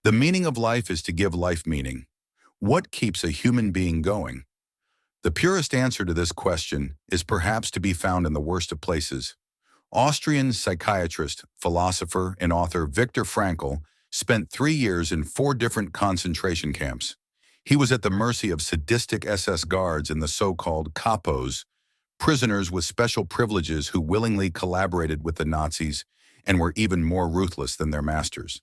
The meaning of life is to give life meaning. What keeps a human being going? The purest answer to this question is perhaps to be found in the worst of places. Austrian psychiatrist, philosopher, and author Viktor Frankl spent 3 years in 4 different concentration camps. He was at the mercy of sadistic SS guards and the so-called capos, prisoners with special privileges who willingly collaborated with the Nazis and were even more ruthless than their masters.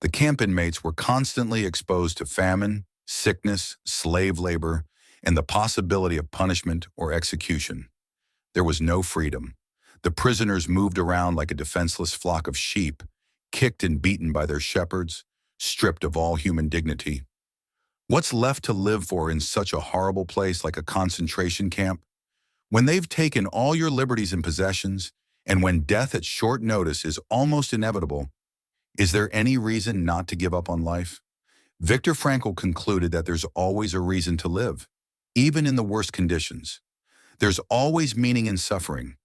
The camp inmates were constantly exposed to famine, sickness, slave labor, and the possibility of punishment or execution. There was no freedom. The prisoners moved around like a defenseless flock of sheep, kicked and beaten by their shepherds, stripped of all human dignity. What's left to live for in such a horrible place like a concentration camp? When they've taken all your liberties and possessions, and when death at short notice is almost inevitable, is there any reason not to give up on life? Viktor Frankl concluded that there's always a reason to live, even in the worst conditions. There's always meaning in suffering,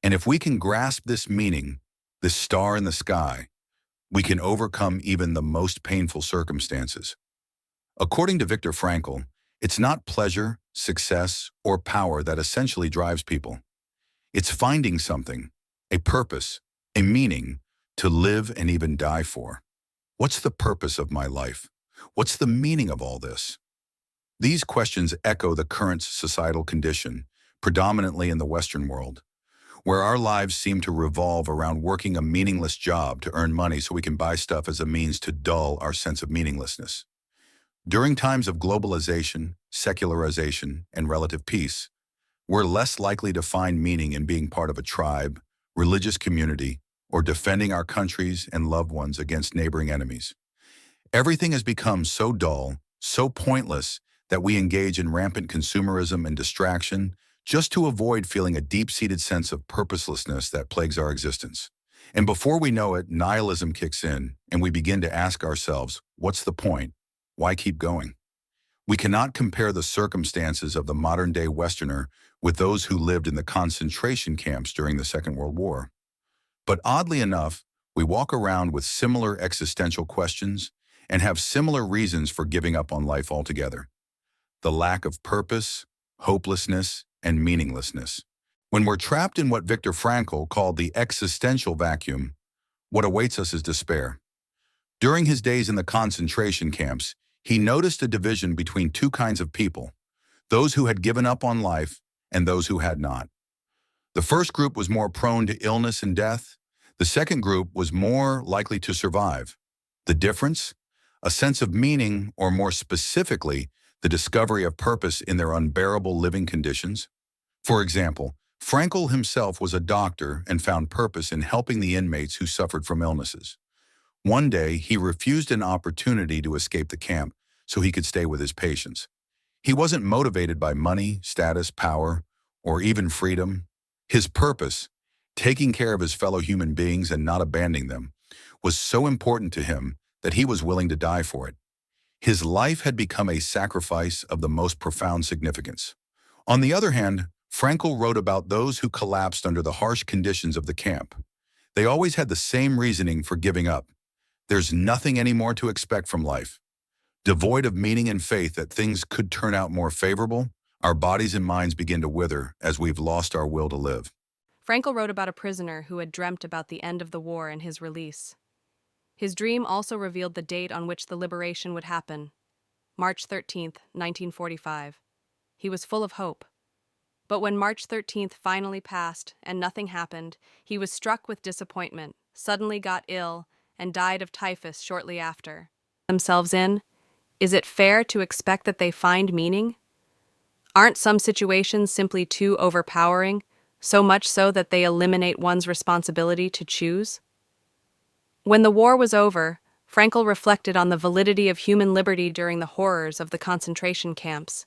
and if we can grasp this meaning, this star in the sky, we can overcome even the most painful circumstances. According to Viktor Frankl, it's not pleasure, success, or power that essentially drives people. It's finding something, a purpose, a meaning, to live and even die for. What's the purpose of my life? What's the meaning of all this? These questions echo the current societal condition, predominantly in the Western world, where our lives seem to revolve around working a meaningless job to earn money so we can buy stuff as a means to dull our sense of meaninglessness. During times of globalization, secularization, and relative peace, we're less likely to find meaning in being part of a tribe, religious community, or defending our countries and loved ones against neighboring enemies. Everything has become so dull, so pointless, that we engage in rampant consumerism and distraction just to avoid feeling a deep-seated sense of purposelessness that plagues our existence. And before we know it, nihilism kicks in, and we begin to ask ourselves, what's the point? Why keep going? We cannot compare the circumstances of the modern-day Westerner with those who lived in the concentration camps during the Second World War. But oddly enough, we walk around with similar existential questions and have similar reasons for giving up on life altogether. The lack of purpose, hopelessness, and meaninglessness. When we're trapped in what Viktor Frankl called the existential vacuum, what awaits us is despair. During his days in the concentration camps, he noticed a division between 2 kinds of people, those who had given up on life and those who had not. The first group was more prone to illness and death. The second group was more likely to survive. The difference? A sense of meaning, or more specifically, the discovery of purpose in their unbearable living conditions. For example, Frankl himself was a doctor and found purpose in helping the inmates who suffered from illnesses. One day, he refused an opportunity to escape the camp so he could stay with his patients. He wasn't motivated by money, status, power, or even freedom. His purpose, taking care of his fellow human beings and not abandoning them, was so important to him that he was willing to die for it. His life had become a sacrifice of the most profound significance. On the other hand, Frankl wrote about those who collapsed under the harsh conditions of the camp. They always had the same reasoning for giving up. There's nothing anymore to expect from life. Devoid of meaning and faith that things could turn out more favorable, our bodies and minds begin to wither as we've lost our will to live. Frankl wrote about a prisoner who had dreamt about the end of the war and his release. His dream also revealed the date on which the liberation would happen, March 13th, 1945. He was full of hope. But when March 13th finally passed and nothing happened, he was struck with disappointment, suddenly got ill, and died of typhus shortly after. Themselves in, is it fair to expect that they find meaning? Aren't some situations simply too overpowering, so much so that they eliminate one's responsibility to choose? When the war was over, Frankl reflected on the validity of human liberty during the horrors of the concentration camps.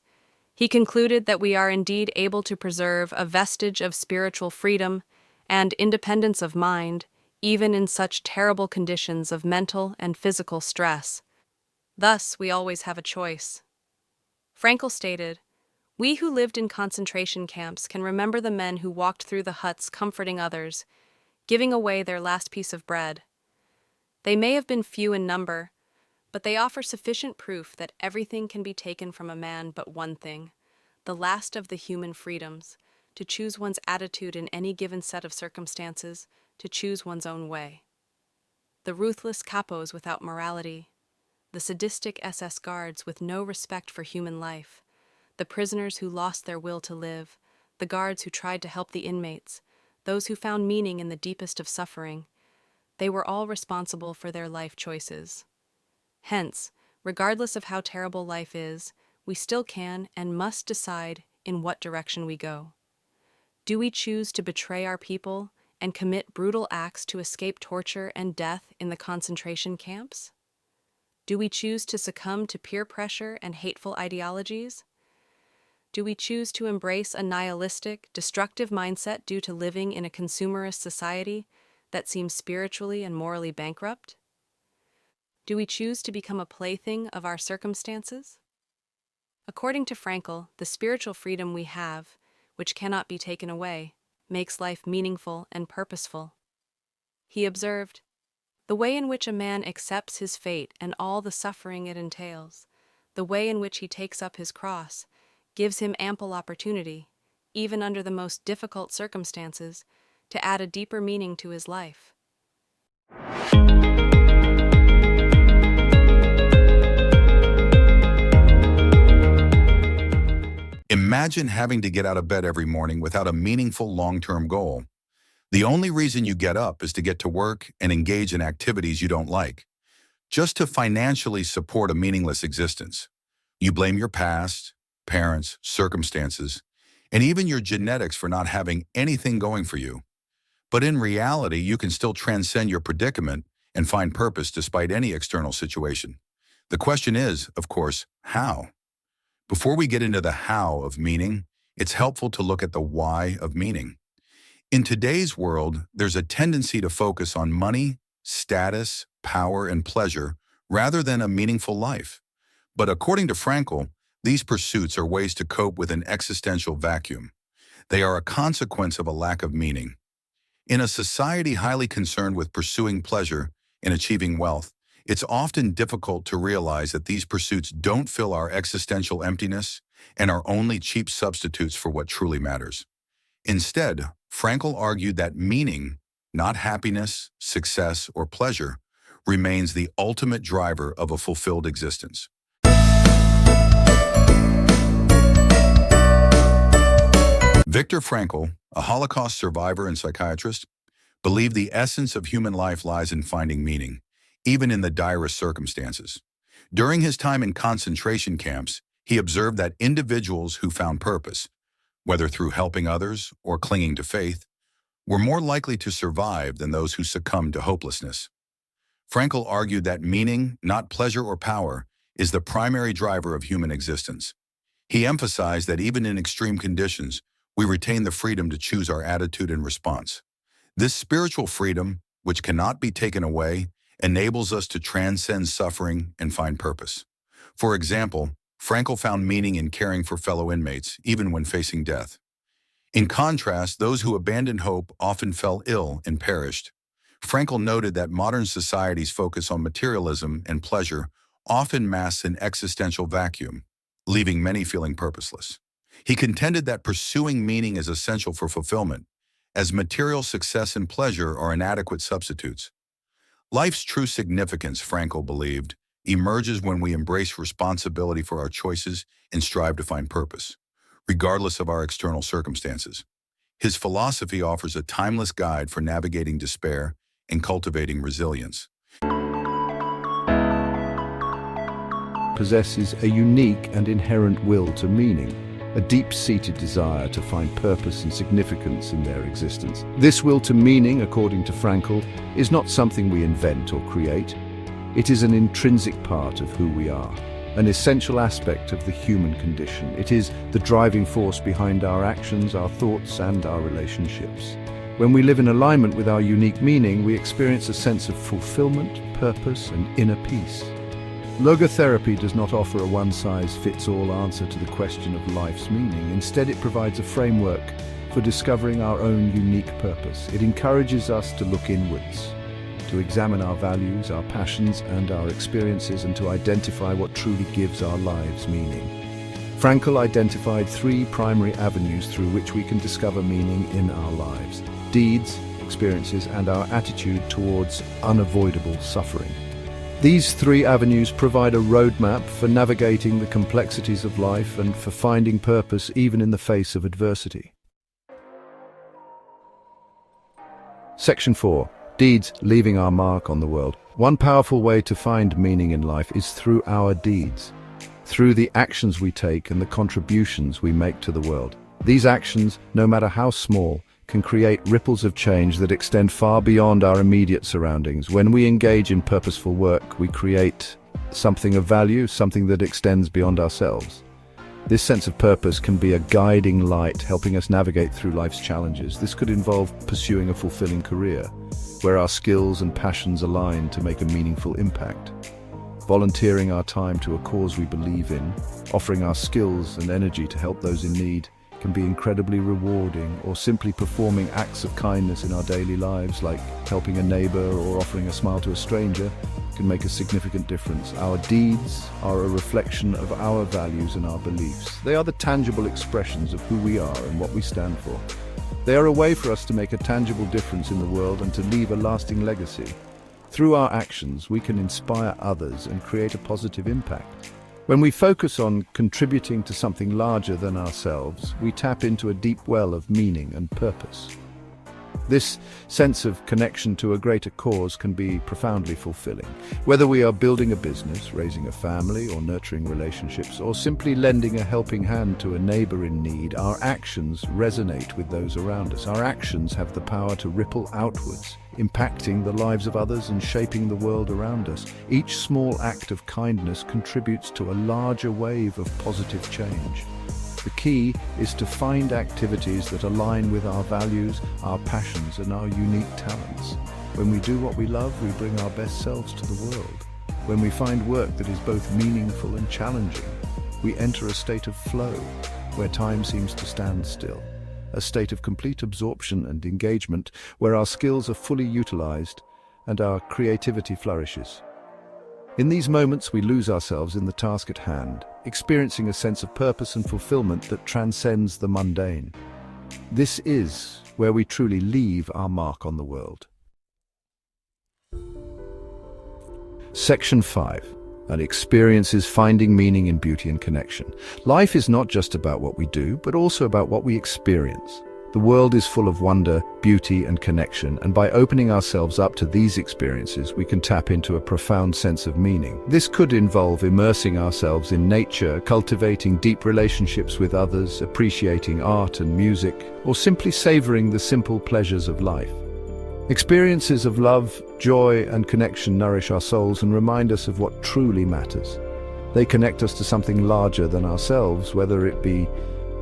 He concluded that we are indeed able to preserve a vestige of spiritual freedom and independence of mind, even in such terrible conditions of mental and physical stress. Thus, we always have a choice. Frankl stated, "We who lived in concentration camps can remember the men who walked through the huts comforting others, giving away their last piece of bread. They may have been few in number, But they offer sufficient proof that everything can be taken from a man but one thing, the last of the human freedoms, to choose one's attitude in any given set of circumstances, to choose one's own way. The ruthless capos without morality, the sadistic SS guards with no respect for human life, the prisoners who lost their will to live, the guards who tried to help the inmates, those who found meaning in the deepest of suffering, they were all responsible for their life choices. Hence, regardless of how terrible life is, we still can and must decide in what direction we go. Do we choose to betray our people and commit brutal acts to escape torture and death in the concentration camps? Do we choose to succumb to peer pressure and hateful ideologies? Do we choose to embrace a nihilistic, destructive mindset due to living in a consumerist society that seems spiritually and morally bankrupt? Do we choose to become a plaything of our circumstances? According to Frankl, the spiritual freedom we have, which cannot be taken away, makes life meaningful and purposeful. He observed, "The way in which a man accepts his fate and all the suffering it entails, the way in which he takes up his cross, gives him ample opportunity, even under the most difficult circumstances, to add a deeper meaning to his life." Imagine having to get out of bed every morning without a meaningful long-term goal. The only reason you get up is to get to work and engage in activities you don't like, just to financially support a meaningless existence. You blame your past, parents, circumstances, and even your genetics for not having anything going for you. But in reality, you can still transcend your predicament and find purpose despite any external situation. The question is, of course, how? Before we get into the how of meaning, it's helpful to look at the why of meaning. In today's world, there's a tendency to focus on money, status, power, and pleasure rather than a meaningful life. But according to Frankl, these pursuits are ways to cope with an existential vacuum. They are a consequence of a lack of meaning. In a society highly concerned with pursuing pleasure and achieving wealth, it's often difficult to realize that these pursuits don't fill our existential emptiness and are only cheap substitutes for what truly matters. Instead, Frankl argued that meaning, not happiness, success, or pleasure, remains the ultimate driver of a fulfilled existence. Viktor Frankl, a Holocaust survivor and psychiatrist, believed the essence of human life lies in finding meaning, even in the direst circumstances. During his time in concentration camps, he observed that individuals who found purpose, whether through helping others or clinging to faith, were more likely to survive than those who succumbed to hopelessness. Frankl argued that meaning, not pleasure or power, is the primary driver of human existence. He emphasized that even in extreme conditions, we retain the freedom to choose our attitude and response. This spiritual freedom, which cannot be taken away, enables us to transcend suffering and find purpose. For example, Frankl found meaning in caring for fellow inmates, even when facing death. In contrast, those who abandoned hope often fell ill and perished. Frankl noted that modern society's focus on materialism and pleasure often masks an existential vacuum, leaving many feeling purposeless. He contended that pursuing meaning is essential for fulfillment, as material success and pleasure are inadequate substitutes. Life's true significance, Frankl believed, emerges when we embrace responsibility for our choices and strive to find purpose, regardless of our external circumstances. His philosophy offers a timeless guide for navigating despair and cultivating resilience. Possesses a unique and inherent will to meaning, a deep-seated desire to find purpose and significance in their existence. This will to meaning, according to Frankl, is not something we invent or create. It is an intrinsic part of who we are, an essential aspect of the human condition. It is the driving force behind our actions, our thoughts, and our relationships. When we live in alignment with our unique meaning, we experience a sense of fulfillment, purpose, and inner peace. Logotherapy does not offer a one-size-fits-all answer to the question of life's meaning. Instead, it provides a framework for discovering our own unique purpose. It encourages us to look inwards, to examine our values, our passions, and our experiences, and to identify what truly gives our lives meaning. Frankl identified 3 primary avenues through which we can discover meaning in our lives: deeds, experiences, and our attitude towards unavoidable suffering. These 3 avenues provide a roadmap for navigating the complexities of life and for finding purpose even in the face of adversity. Section 4. Deeds, leaving our mark on the world. One powerful way to find meaning in life is through our deeds, through the actions we take and the contributions we make to the world. These actions, no matter how small, can create ripples of change that extend far beyond our immediate surroundings. When we engage in purposeful work, we create something of value, something that extends beyond ourselves. This sense of purpose can be a guiding light, helping us navigate through life's challenges. This could involve pursuing a fulfilling career, where our skills and passions align to make a meaningful impact. Volunteering our time to a cause we believe in, offering our skills and energy to help those in need, can be incredibly rewarding, or simply performing acts of kindness in our daily lives, like helping a neighbor or offering a smile to a stranger, can make a significant difference. Our deeds are a reflection of our values and our beliefs. They are the tangible expressions of who we are and what we stand for. They are a way for us to make a tangible difference in the world and to leave a lasting legacy. Through our actions, we can inspire others and create a positive impact. When we focus on contributing to something larger than ourselves, we tap into a deep well of meaning and purpose. This sense of connection to a greater cause can be profoundly fulfilling. Whether we are building a business, raising a family, or nurturing relationships, or simply lending a helping hand to a neighbor in need, our actions resonate with those around us. Our actions have the power to ripple outwards, impacting the lives of others and shaping the world around us. Each small act of kindness contributes to a larger wave of positive change. The key is to find activities that align with our values, our passions, and our unique talents. When we do what we love, we bring our best selves to the world. When we find work that is both meaningful and challenging, we enter a state of flow, where time seems to stand still. A state of complete absorption and engagement, where our skills are fully utilized and our creativity flourishes. In these moments, we lose ourselves in the task at hand, experiencing a sense of purpose and fulfillment that transcends the mundane. This is where we truly leave our mark on the world. Section 5. And experiences finding meaning in beauty and connection. Life is not just about what we do, but also about what we experience. The world is full of wonder, beauty, and connection, and by opening ourselves up to these experiences, we can tap into a profound sense of meaning. This could involve immersing ourselves in nature, cultivating deep relationships with others, appreciating art and music, or simply savoring the simple pleasures of life. Experiences of love, joy, and connection nourish our souls and remind us of what truly matters. They connect us to something larger than ourselves, whether it be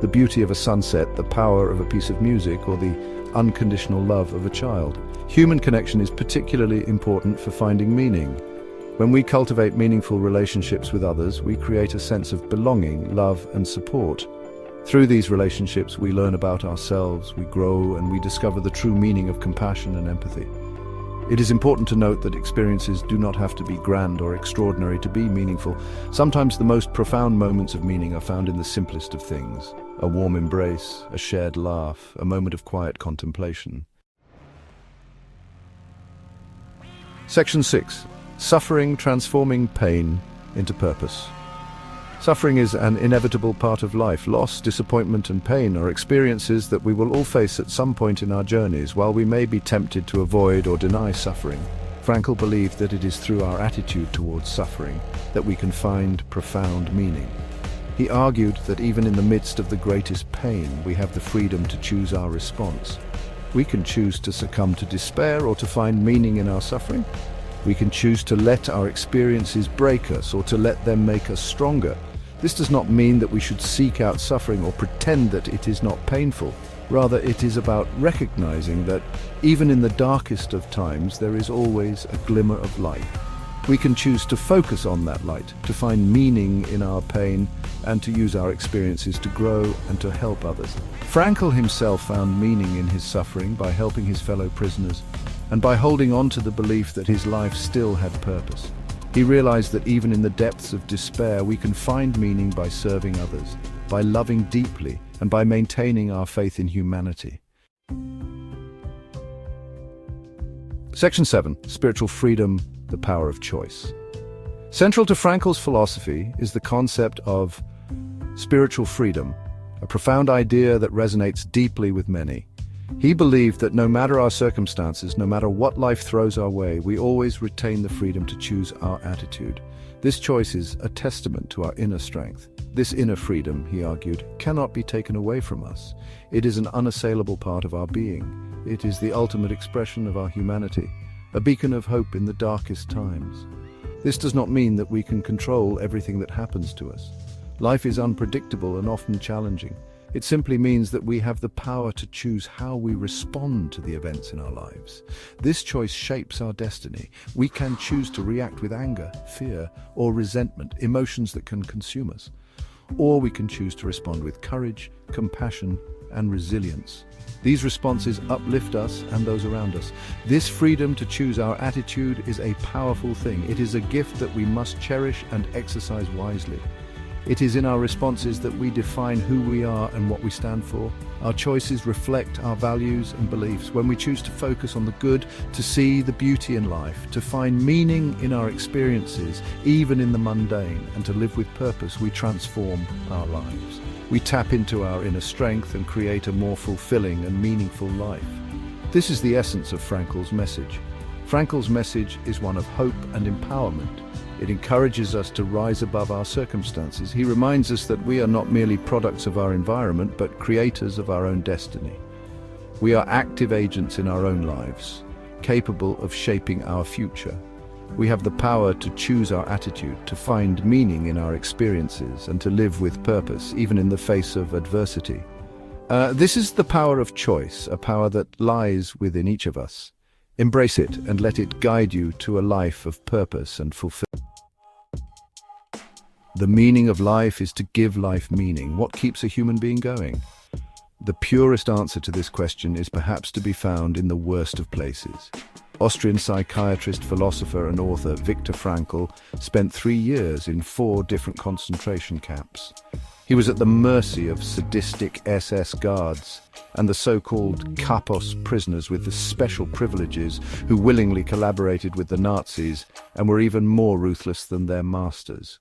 the beauty of a sunset, the power of a piece of music, or the unconditional love of a child. Human connection is particularly important for finding meaning. When we cultivate meaningful relationships with others, we create a sense of belonging, love, and support. Through these relationships, we learn about ourselves, we grow, and we discover the true meaning of compassion and empathy. It is important to note that experiences do not have to be grand or extraordinary to be meaningful. Sometimes the most profound moments of meaning are found in the simplest of things: a warm embrace, a shared laugh, a moment of quiet contemplation. Section 6. Suffering transforming pain into purpose. Suffering is an inevitable part of life. Loss, disappointment, and pain are experiences that we will all face at some point in our journeys. While we may be tempted to avoid or deny suffering, Frankl believed that it is through our attitude towards suffering that we can find profound meaning. He argued that even in the midst of the greatest pain, we have the freedom to choose our response. We can choose to succumb to despair or to find meaning in our suffering. We can choose to let our experiences break us or to let them make us stronger. This does not mean that we should seek out suffering or pretend that it is not painful. Rather, it is about recognizing that even in the darkest of times, there is always a glimmer of light. We can choose to focus on that light, to find meaning in our pain, and to use our experiences to grow and to help others. Frankl himself found meaning in his suffering by helping his fellow prisoners. and by holding on to the belief that his life still had purpose. He realized that even in the depths of despair, we can find meaning by serving others, by loving deeply, and by maintaining our faith in humanity. Section 7. Spiritual freedom, the power of choice. Central to Frankl's philosophy is the concept of spiritual freedom, a profound idea that resonates deeply with many. He believed that no matter our circumstances, no matter what life throws our way, we always retain the freedom to choose our attitude. This choice is a testament to our inner strength. This inner freedom, he argued, cannot be taken away from us. It is an unassailable part of our being. It is the ultimate expression of our humanity, a beacon of hope in the darkest times. This does not mean that we can control everything that happens to us. Life is unpredictable and often challenging. It simply means that we have the power to choose how we respond to the events in our lives. This choice shapes our destiny. We can choose to react with anger, fear, or resentment, emotions that can consume us. Or we can choose to respond with courage, compassion, and resilience. These responses uplift us and those around us. This freedom to choose our attitude is a powerful thing. It is a gift that we must cherish and exercise wisely. It is in our responses that we define who we are and what we stand for. Our choices reflect our values and beliefs. When we choose to focus on the good, to see the beauty in life, to find meaning in our experiences, even in the mundane, and to live with purpose, we transform our lives. We tap into our inner strength and create a more fulfilling and meaningful life. This is the essence of Frankl's message. Frankl's message is one of hope and empowerment. It encourages us to rise above our circumstances. He reminds us that we are not merely products of our environment, but creators of our own destiny. We are active agents in our own lives, capable of shaping our future. We have the power to choose our attitude, to find meaning in our experiences, and to live with purpose, even in the face of adversity. This is the power of choice, a power that lies within each of us. Embrace it and let it guide you to a life of purpose and fulfillment. The meaning of life is to give life meaning. What keeps a human being going? The purest answer to this question is perhaps to be found in the worst of places. Austrian psychiatrist, philosopher, and author Viktor Frankl spent 3 years in 4 different concentration camps. He was at the mercy of sadistic SS guards and the so-called Kapos prisoners with the special privileges who willingly collaborated with the Nazis and were even more ruthless than their masters.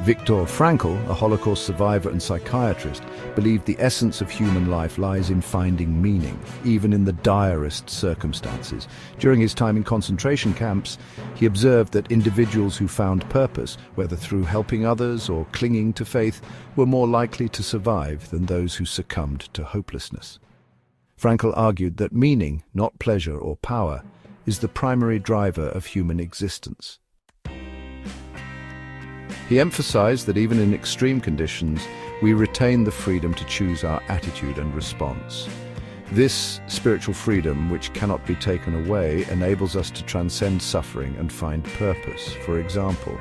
Viktor Frankl, a Holocaust survivor and psychiatrist, believed the essence of human life lies in finding meaning, even in the direst circumstances. During his time in concentration camps, he observed that individuals who found purpose, whether through helping others or clinging to faith, were more likely to survive than those who succumbed to hopelessness. Frankl argued that meaning, not pleasure or power, is the primary driver of human existence. He emphasized that even in extreme conditions, we retain the freedom to choose our attitude and response. This spiritual freedom, which cannot be taken away, enables us to transcend suffering and find purpose. For example,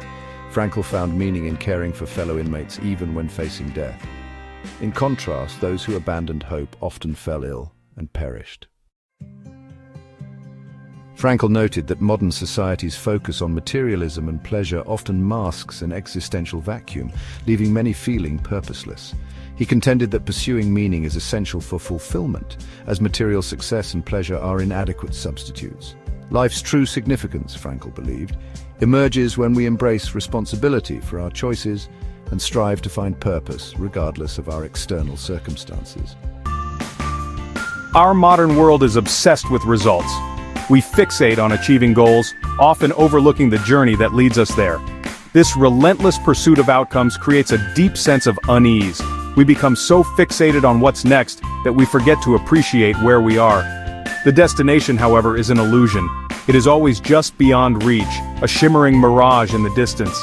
Frankl found meaning in caring for fellow inmates even when facing death. In contrast, those who abandoned hope often fell ill and perished. Frankl noted that modern society's focus on materialism and pleasure often masks an existential vacuum, leaving many feeling purposeless. He contended that pursuing meaning is essential for fulfillment, as material success and pleasure are inadequate substitutes. Life's true significance, Frankl believed, emerges when we embrace responsibility for our choices and strive to find purpose regardless of our external circumstances. Our modern world is obsessed with results. We fixate on achieving goals, often overlooking the journey that leads us there. This relentless pursuit of outcomes creates a deep sense of unease. We become so fixated on what's next that we forget to appreciate where we are. The destination, however, is an illusion. It is always just beyond reach, a shimmering mirage in the distance.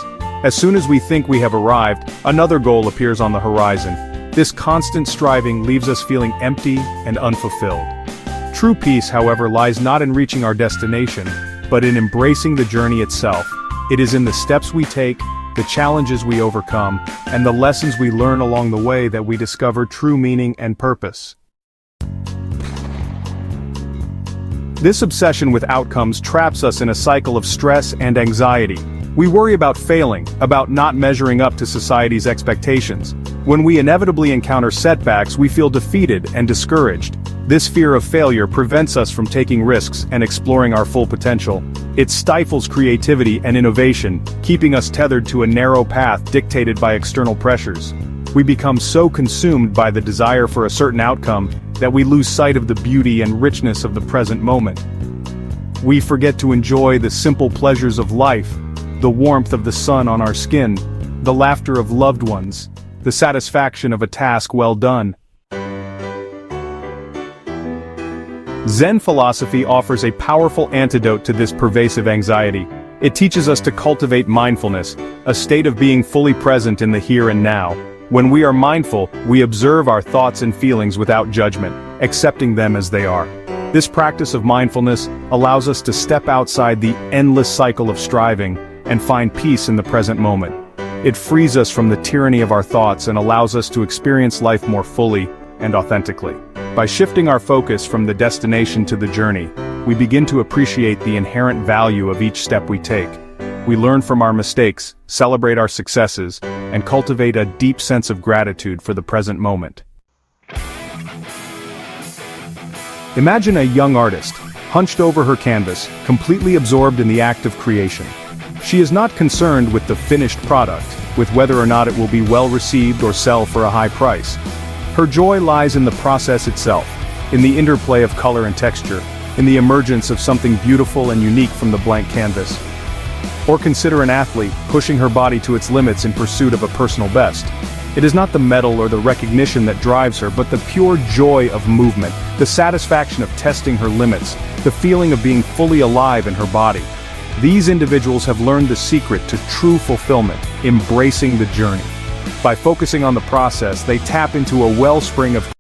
As soon as we think we have arrived, another goal appears on the horizon. This constant striving leaves us feeling empty and unfulfilled. True peace, however, lies not in reaching our destination, but in embracing the journey itself. It is in the steps we take, the challenges we overcome, and the lessons we learn along the way that we discover true meaning and purpose. This obsession with outcomes traps us in a cycle of stress and anxiety. We worry about failing, about not measuring up to society's expectations. When we inevitably encounter setbacks, we feel defeated and discouraged. This fear of failure prevents us from taking risks and exploring our full potential. It stifles creativity and innovation, keeping us tethered to a narrow path dictated by external pressures. We become so consumed by the desire for a certain outcome that we lose sight of the beauty and richness of the present moment. We forget to enjoy the simple pleasures of life, the warmth of the sun on our skin, the laughter of loved ones, the satisfaction of a task well done. Zen philosophy offers a powerful antidote to this pervasive anxiety. It teaches us to cultivate mindfulness, a state of being fully present in the here and now. When we are mindful, we observe our thoughts and feelings without judgment, accepting them as they are. This practice of mindfulness allows us to step outside the endless cycle of striving and find peace in the present moment. It frees us from the tyranny of our thoughts and allows us to experience life more fully and authentically. By shifting our focus from the destination to the journey, we begin to appreciate the inherent value of each step we take. We learn from our mistakes, celebrate our successes, and cultivate a deep sense of gratitude for the present moment. Imagine a young artist, hunched over her canvas, completely absorbed in the act of creation. She is not concerned with the finished product, with whether or not it will be well received or sell for a high price. Her joy lies in the process itself, in the interplay of color and texture, in the emergence of something beautiful and unique from the blank canvas. Or consider an athlete pushing her body to its limits in pursuit of a personal best. It is not the medal or the recognition that drives her, but the pure joy of movement, the satisfaction of testing her limits, the feeling of being fully alive in her body. These individuals have learned the secret to true fulfillment, embracing the journey. By focusing on the process, they tap into a wellspring of.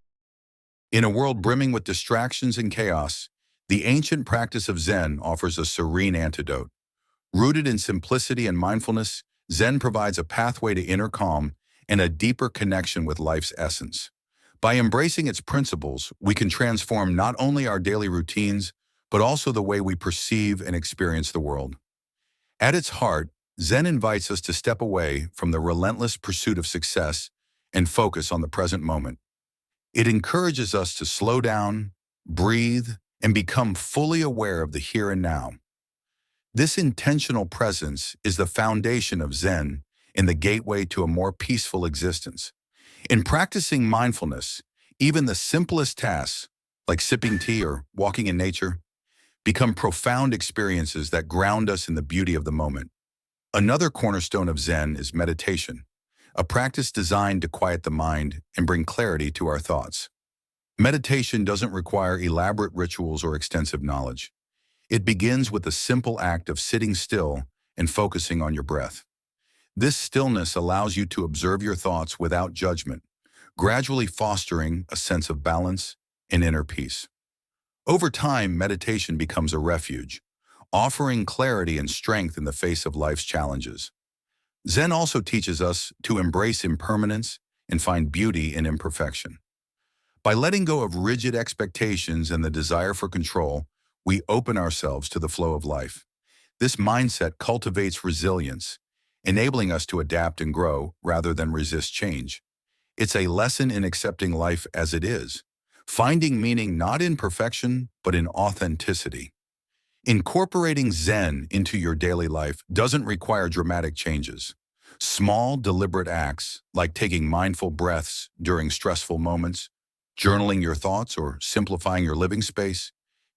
In a world brimming with distractions and chaos, the ancient practice of Zen offers a serene antidote. Rooted in simplicity and mindfulness, Zen provides a pathway to inner calm and a deeper connection with life's essence. By embracing its principles, we can transform not only our daily routines, but also the way we perceive and experience the world. At its heart, Zen invites us to step away from the relentless pursuit of success and focus on the present moment. It encourages us to slow down, breathe, and become fully aware of the here and now. This intentional presence is the foundation of Zen and the gateway to a more peaceful existence. In practicing mindfulness, even the simplest tasks, like sipping tea or walking in nature, become profound experiences that ground us in the beauty of the moment. Another cornerstone of Zen is meditation, a practice designed to quiet the mind and bring clarity to our thoughts. Meditation doesn't require elaborate rituals or extensive knowledge. It begins with the simple act of sitting still and focusing on your breath. This stillness allows you to observe your thoughts without judgment, gradually fostering a sense of balance and inner peace. Over time, meditation becomes a refuge, offering clarity and strength in the face of life's challenges. Zen also teaches us to embrace impermanence and find beauty in imperfection. By letting go of rigid expectations and the desire for control, we open ourselves to the flow of life. This mindset cultivates resilience, enabling us to adapt and grow rather than resist change. It's a lesson in accepting life as it is, finding meaning not in perfection, but in authenticity. Incorporating Zen into your daily life doesn't require dramatic changes. Small, deliberate acts, like taking mindful breaths during stressful moments, journaling your thoughts, or simplifying your living space,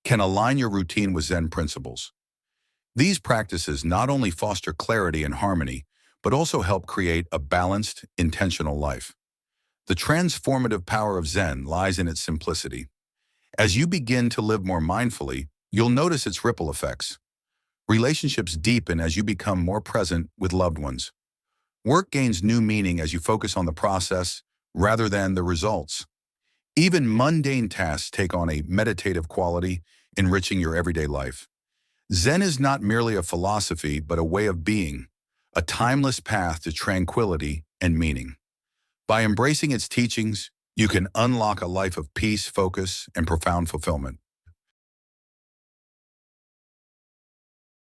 can align your routine with Zen principles. These practices not only foster clarity and harmony, but also help create a balanced, intentional life. The transformative power of Zen lies in its simplicity. As you begin to live more mindfully, you'll notice its ripple effects. Relationships deepen as you become more present with loved ones. Work gains new meaning as you focus on the process rather than the results. Even mundane tasks take on a meditative quality, enriching your everyday life. Zen is not merely a philosophy, but a way of being, a timeless path to tranquility and meaning. By embracing its teachings, you can unlock a life of peace, focus, and profound fulfillment.